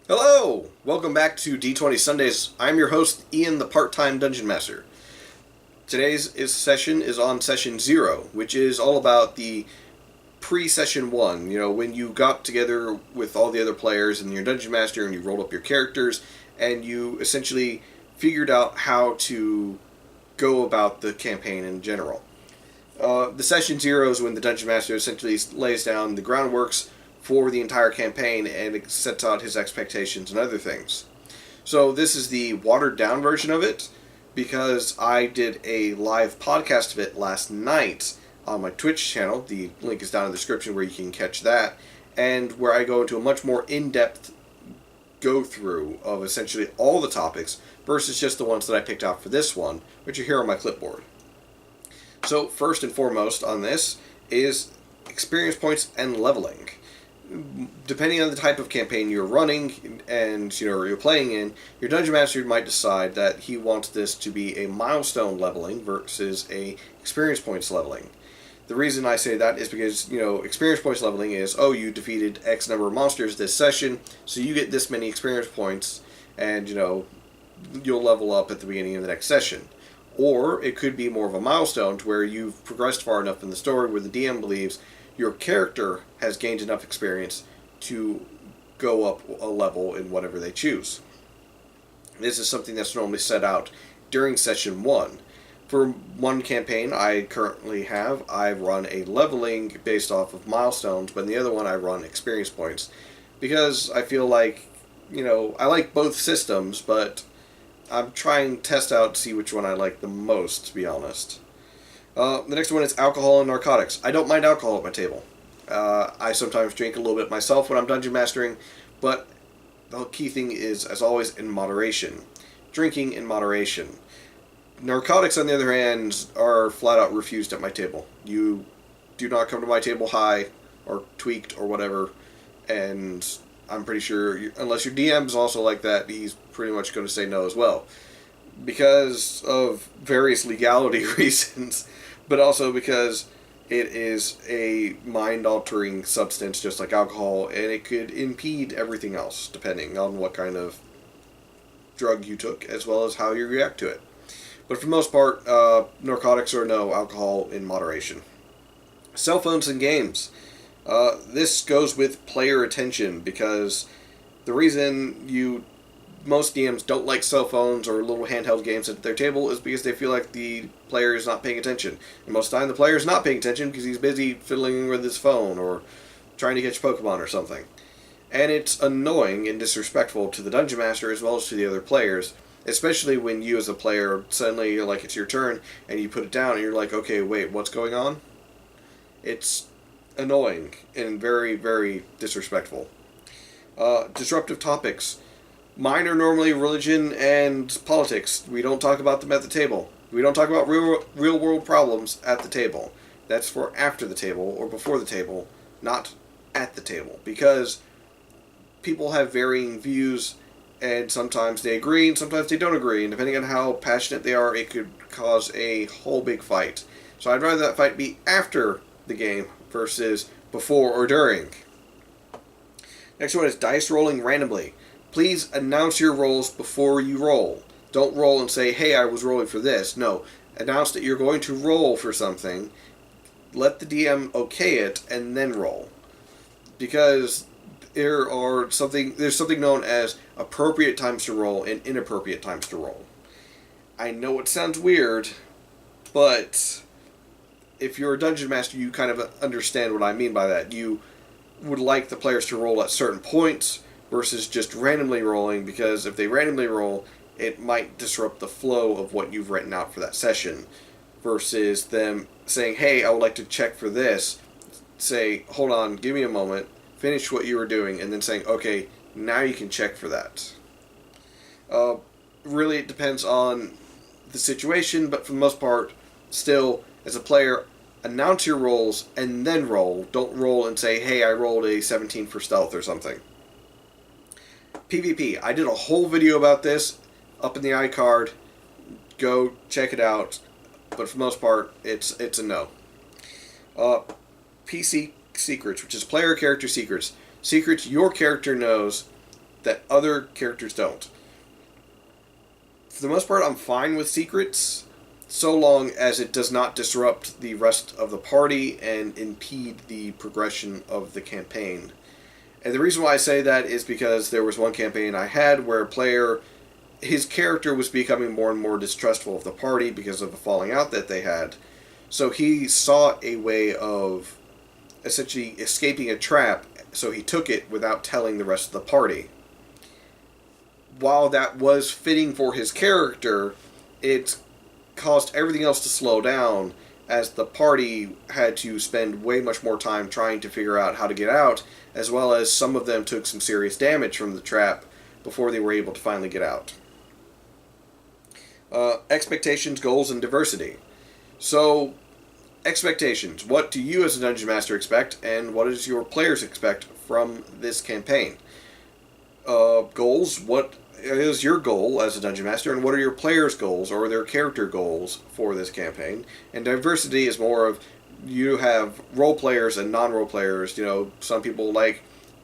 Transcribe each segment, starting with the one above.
Hello! Welcome back to D20 Sundays. I'm your host, Ian, the part-time Dungeon Master. Today's session is on Session 0, which is all about the pre-Session 1. You know, when you got together with all the other players and your Dungeon Master and you rolled up your characters and you essentially figured out how to go about the campaign in general. The Session 0 is when the Dungeon Master essentially lays down the groundworks for the entire campaign and it sets out his expectations and other things. So this is the watered down version of it because I did a live podcast of it last night on my Twitch channel. The link is down in the description where you can catch that, and where I go into a much more in-depth go through of essentially all the topics versus just the ones that I picked out for this one, which are here on my clipboard. So first and foremost on this is experience points and leveling. Depending on the type of campaign you're running and you're playing in, your Dungeon Master might decide that he wants this to be a milestone leveling versus a experience points leveling. The reason I say that is because, experience points leveling is, you defeated X number of monsters this session, so you get this many experience points, and, you'll level up at the beginning of the next session. Or it could be more of a milestone to where you've progressed far enough in the story where the DM believes your character has gained enough experience to go up a level in whatever they choose. This is something that's normally set out during Session 1. For one campaign I currently have, I run a leveling based off of milestones, but in the other one I run experience points. Because I feel like, I like both systems, but I'm trying to test out to see which one I like the most, to be honest. The next one is alcohol and narcotics. I don't mind alcohol at my table. I sometimes drink a little bit myself when I'm dungeon mastering, but the key thing is, as always, in moderation. Drinking in moderation. Narcotics, on the other hand, are flat out refused at my table. You do not come to my table high or tweaked or whatever, and I'm pretty sure, unless your DM is also like that, he's pretty much going to say no as well. Because of various legality reasons, but also because it is a mind-altering substance just like alcohol, and it could impede everything else, depending on what kind of drug you took, as well as how you react to it. But for the most part, narcotics or no, alcohol in moderation. Cell phones and games. This goes with player attention, because the reason most DMs don't like cell phones or little handheld games at their table is because they feel like the player is not paying attention. And most of the time the player is not paying attention because he's busy fiddling with his phone or trying to catch Pokemon or something. And it's annoying and disrespectful to the Dungeon Master as well as to the other players, especially when you as a player suddenly, it's your turn and you put it down and you're like, okay, wait, what's going on? It's annoying and very, very disrespectful. Disruptive topics. Mine are normally religion and politics. We don't talk about them at the table. We don't talk about real world problems at the table. That's for after the table or before the table, not at the table. Because people have varying views, and sometimes they agree and sometimes they don't agree. And depending on how passionate they are, it could cause a whole big fight. So I'd rather that fight be after the game versus before or during. Next one is dice rolling randomly. Please announce your rolls before you roll. Don't roll and say, hey, I was rolling for this. No, announce that you're going to roll for something. Let the DM okay it, and then roll. Because there's something known as appropriate times to roll and inappropriate times to roll. I know it sounds weird, but if you're a Dungeon Master, you kind of understand what I mean by that. You would like the players to roll at certain points versus just randomly rolling, because if they randomly roll, it might disrupt the flow of what you've written out for that session, versus them saying, hey, I would like to check for this. Say, hold on, give me a moment, finish what you were doing, and then saying, okay, now you can check for that. Really, it depends on the situation, but for the most part, still, as a player, announce your rolls and then roll. Don't roll and say, hey, I rolled a 17 for stealth or something. PvP. I did a whole video about this up in the iCard. Go check it out. But for the most part, it's a no. PC secrets, which is player character secrets. Secrets your character knows that other characters don't. For the most part, I'm fine with secrets, so long as it does not disrupt the rest of the party and impede the progression of the campaign. And the reason why I say that is because there was one campaign I had where a player, his character was becoming more and more distrustful of the party because of the falling out that they had. So he sought a way of essentially escaping a trap, so he took it without telling the rest of the party. While that was fitting for his character, it caused everything else to slow down, as the party had to spend way much more time trying to figure out how to get out, as well as some of them took some serious damage from the trap before they were able to finally get out. Expectations, goals, and diversity. So, expectations. What do you as a Dungeon Master expect, and what does your players expect from this campaign? Goals. What is your goal as a Dungeon Master, and what are your players' goals, or their character goals for this campaign? And diversity is more of, you have role players and non-role players. You know, some people like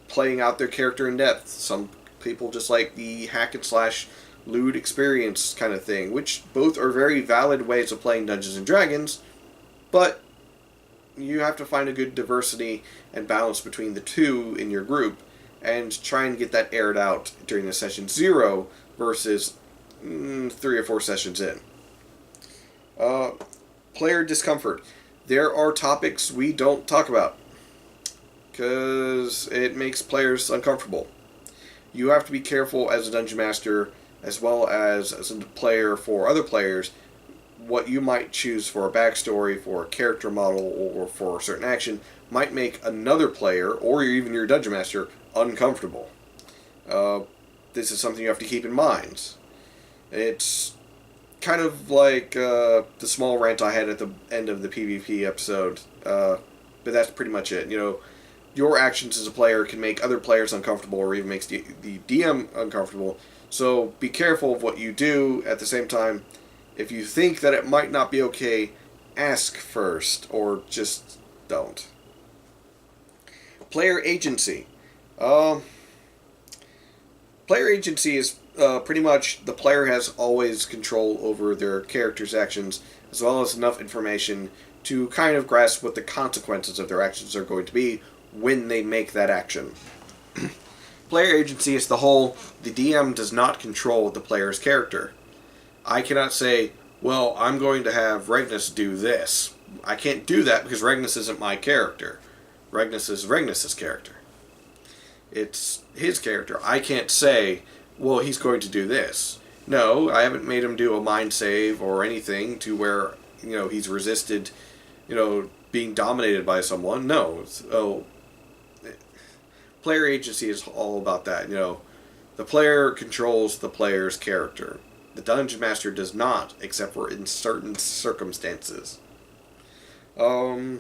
playing out their character in depth. Some people just like the hack and slash lewd experience kind of thing, which both are very valid ways of playing Dungeons and Dragons, but you have to find a good diversity and balance between the two in your group, and try and get that aired out during the session 0 versus 3 or 4 sessions in. Player discomfort. There are topics we don't talk about because it makes players uncomfortable. You have to be careful as a Dungeon Master, as well as a player for other players, what you might choose for a backstory, for a character model, or for a certain action might make another player, or even your Dungeon Master, uncomfortable. This is something you have to keep in mind. It's kind of like the small rant I had at the end of the PvP episode, but that's pretty much it. You know, your actions as a player can make other players uncomfortable, or even makes the DM uncomfortable. So be careful of what you do. At the same time, if you think that it might not be okay, ask first, or just don't. Player agency. Player agency is pretty much the player has always control over their character's actions, as well as enough information to kind of grasp what the consequences of their actions are going to be when they make that action. Player agency is the whole, the DM does not control the player's character. I cannot say, well, I'm going to have Regnus do this. I can't do that because Regnus isn't my character. Regnus is Regnus's character. It's his character. I can't say, well, he's going to do this. No, I haven't made him do a mind save or anything to where, you know, he's resisted, you know, being dominated by someone. No. So, player agency is all about that. You know, the player controls the player's character. The Dungeon Master does not, except for in certain circumstances. Game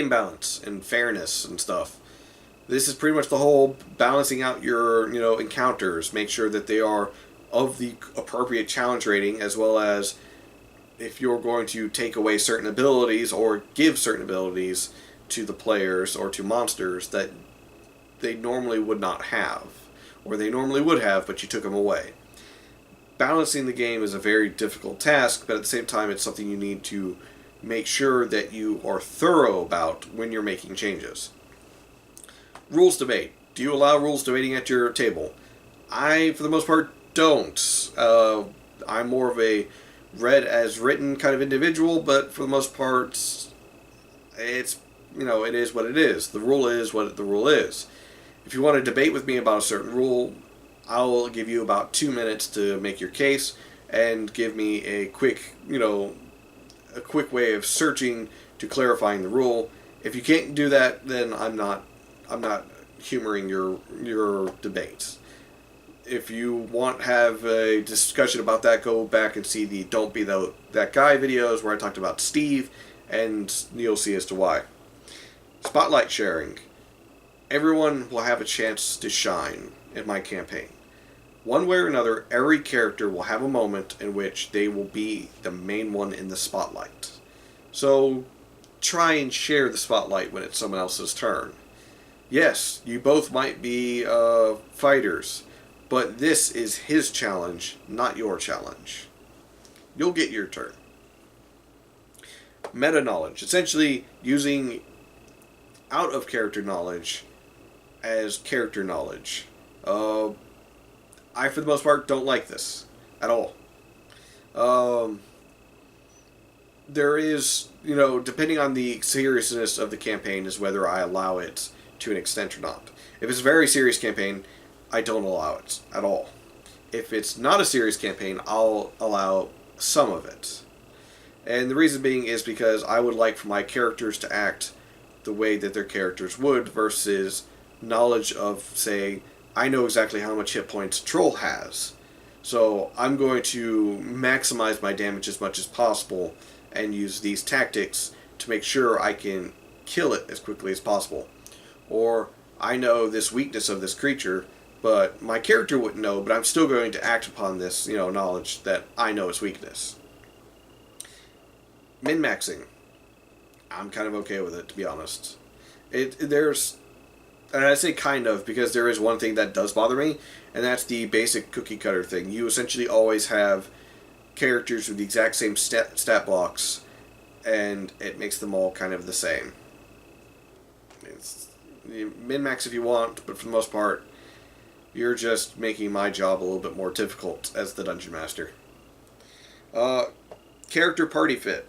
balance and fairness and stuff. This is pretty much the whole balancing out your, you know, encounters. Make sure that they are of the appropriate challenge rating, as well as if you're going to take away certain abilities or give certain abilities to the players or to monsters that they normally would not have, or they normally would have, but you took them away. Balancing the game is a very difficult task, but at the same time it's something you need to make sure that you are thorough about when you're making changes. Rules debate. Do you allow rules debating at your table? I, for the most part, don't. I'm more of a read as written kind of individual, but for the most part, it's, you know, it is what it is. The rule is what the rule is. If you want to debate with me about a certain rule, I'll give you about 2 minutes to make your case and give me a quick, you know, a quick way of searching to clarifying the rule. If you can't do that, then I'm not humoring your debates. If you want to have a discussion about that, go back and see the Don't Be That Guy videos where I talked about Steve, and you'll see as to why. Spotlight sharing. Everyone will have a chance to shine in my campaign. One way or another, every character will have a moment in which they will be the main one in the spotlight. So try and share the spotlight when it's someone else's turn. Yes, you both might be fighters, but this is his challenge, not your challenge. You'll get your turn. Meta knowledge. Essentially using out of character knowledge as character knowledge. I, for the most part, don't like this at all. There is, depending on the seriousness of the campaign, is whether I allow it to an extent or not. If it's a very serious campaign, I don't allow it at all. If it's not a serious campaign, I'll allow some of it. And the reason being is because I would like for my characters to act the way that their characters would versus knowledge of, say, I know exactly how much hit points a troll has. So I'm going to maximize my damage as much as possible and use these tactics to make sure I can kill it as quickly as possible. Or I know this weakness of this creature, but my character wouldn't know, but I'm still going to act upon this, knowledge that I know its weakness. Min-maxing. I'm kind of okay with it, to be honest. And I say kind of because there is one thing that does bother me, and that's the basic cookie cutter thing. You essentially always have characters with the exact same stat blocks, and it makes them all kind of the same. Min-max if you want, but for the most part, you're just making my job a little bit more difficult as the Dungeon Master. Character party fit.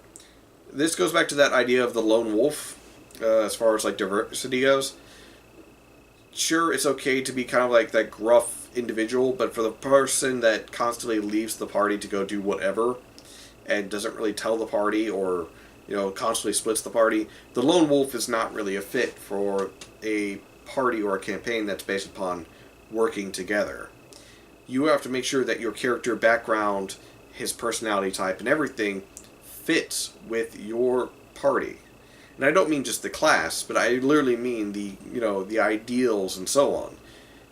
This goes back to that idea of the lone wolf, as far as like diversity goes. Sure, it's okay to be kind of like that gruff individual, but for the person that constantly leaves the party to go do whatever and doesn't really tell the party or, constantly splits the party, the lone wolf is not really a fit for a party or a campaign that's based upon working together. You have to make sure that your character background, his personality type, and everything fits with your party. And I don't mean just the class, but I literally mean the ideals and so on.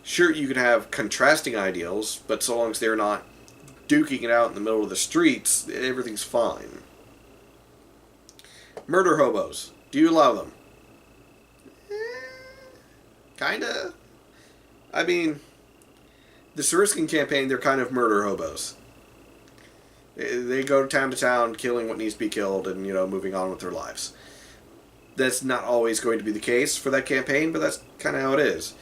Sure, you can have contrasting ideals, but so long as they're not duking it out in the middle of the streets, everything's fine. Murder hobos. Do you allow them? Kinda. I mean, the Suriskin campaign, they're kind of murder hobos. They go town to town, killing what needs to be killed, and, moving on with their lives. That's not always going to be the case for that campaign, but that's kind of how it is.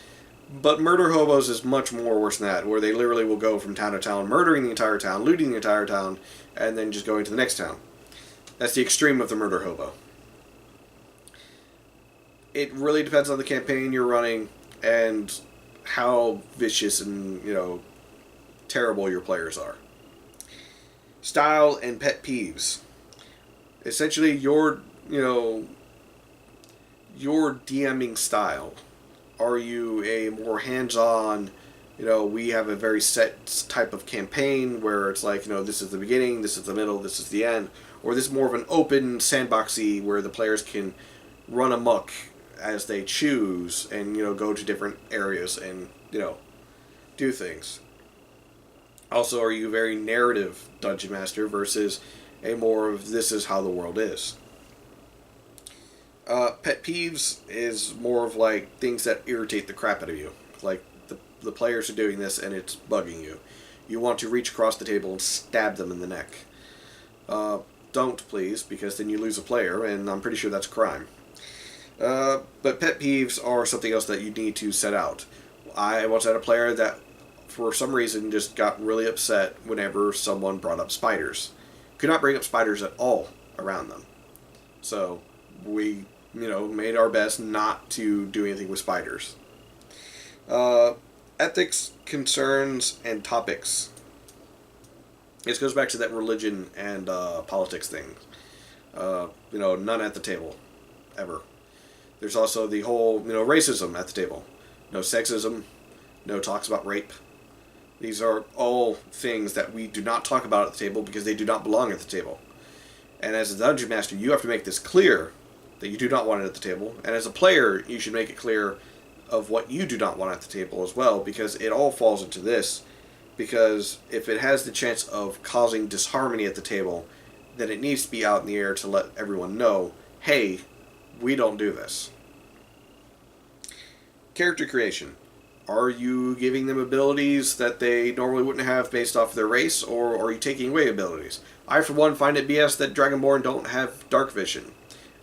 But Murder Hobos is much more worse than that, where they literally will go from town to town, murdering the entire town, looting the entire town, and then just going to the next town. That's the extreme of the Murder Hobo. It really depends on the campaign you're running and how vicious and, terrible your players are. Style and pet peeves. Essentially, your DMing style. Are you a more hands-on, we have a very set type of campaign where it's like, this is the beginning, this is the middle, this is the end, or this is more of an open sandboxy where the players can run amok as they choose and, go to different areas and, do things. Also, are you very narrative Dungeon Master versus a more of this is how the world is? Pet peeves is more of like things that irritate the crap out of you. Like the players are doing this and it's bugging you. You want to reach across the table and stab them in the neck. Don't, please, because then you lose a player, and I'm pretty sure that's a crime. But pet peeves are something else that you need to set out. I once had a player that, for some reason, just got really upset whenever someone brought up spiders. Could not bring up spiders at all around them. So we made our best not to do anything with spiders. Ethics, concerns, and topics. This goes back to that religion and politics thing. None at the table, ever. There's also the whole, racism at the table. No sexism, no talks about rape. These are all things that we do not talk about at the table because they do not belong at the table. And as a Dungeon Master, you have to make this clear that you do not want it at the table. And as a player, you should make it clear of what you do not want at the table as well, because it all falls into this. Because if it has the chance of causing disharmony at the table, then it needs to be out in the air to let everyone know, hey, we don't do this. Character creation. Are you giving them abilities that they normally wouldn't have based off their race, or are you taking away abilities? I, for one, find it BS that Dragonborn don't have dark vision.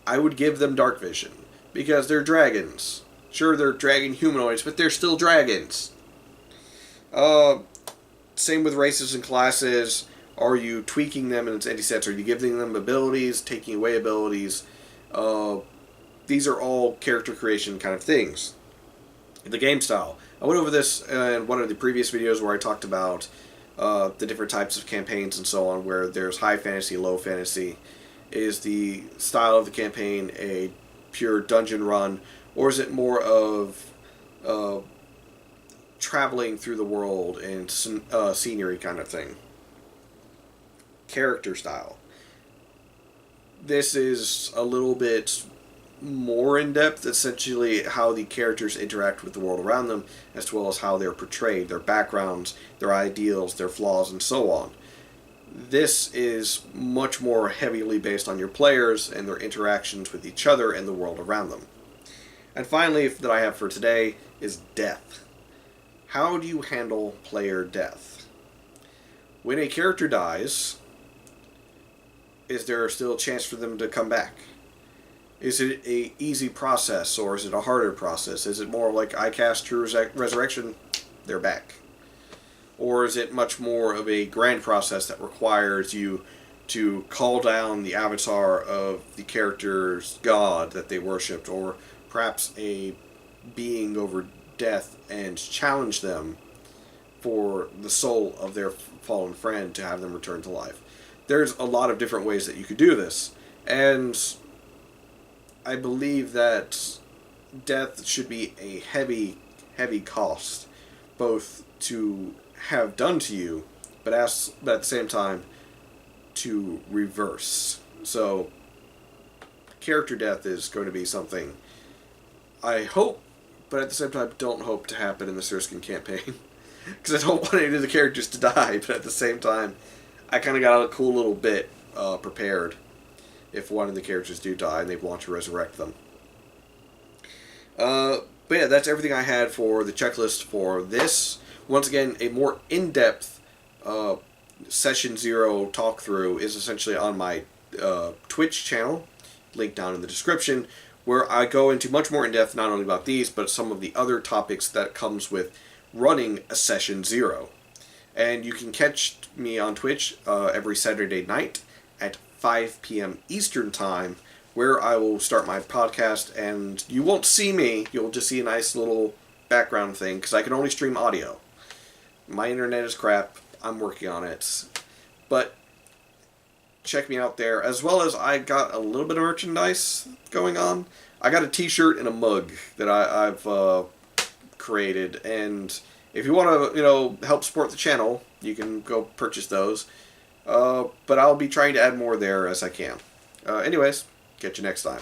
I would give them dark vision, because they're dragons. Sure, they're dragon humanoids, but they're still dragons. Same with races and classes. Are you tweaking them in any sense? Are you giving them abilities, taking away abilities? These are all character creation kind of things. The game style. I went over this in one of the previous videos where I talked about the different types of campaigns and so on, where there's high fantasy, low fantasy. Is the style of the campaign a pure dungeon run, or is it more of traveling through the world and scenery kind of thing? Character style. This is a little bit more in-depth, essentially how the characters interact with the world around them, as well as how they're portrayed, their backgrounds, their ideals, their flaws, and so on. This is much more heavily based on your players and their interactions with each other and the world around them. And finally, that I have for today is death. How do you handle player death? When a character dies, is there still a chance for them to come back? Is it a easy process, or is it a harder process? Is it more like I cast True Resurrection, they're back? Or is it much more of a grand process that requires you to call down the avatar of the character's god that they worshipped, or perhaps a being over death, and challenge them for the soul of their fallen friend to have them return to life? There's a lot of different ways that you could do this, and I believe that death should be a heavy, heavy cost, both to have done to you, but at the same time to reverse. So character death is going to be something I hope, but at the same time don't hope to happen in the Surskin campaign, because I don't want any of the characters to die, but at the same time I kind of got a cool little bit prepared if one of the characters do die and they want to resurrect them. But yeah, that's everything I had for the checklist for this. Once again, a more in-depth Session 0 talk-through is essentially on my Twitch channel, link down in the description, where I go into much more in-depth not only about these, but some of the other topics that comes with running a Session 0. And you can catch me on Twitch every Saturday night at 5 p.m. Eastern Time, where I will start my podcast, and you won't see me, you'll just see a nice little background thing, because I can only stream audio. My internet is crap, I'm working on it, but check me out there, as well as I got a little bit of merchandise going on. I got a t-shirt and a mug that I've created, and if you want to, help support the channel, you can go purchase those. But I'll be trying to add more there as I can. Anyways, catch you next time.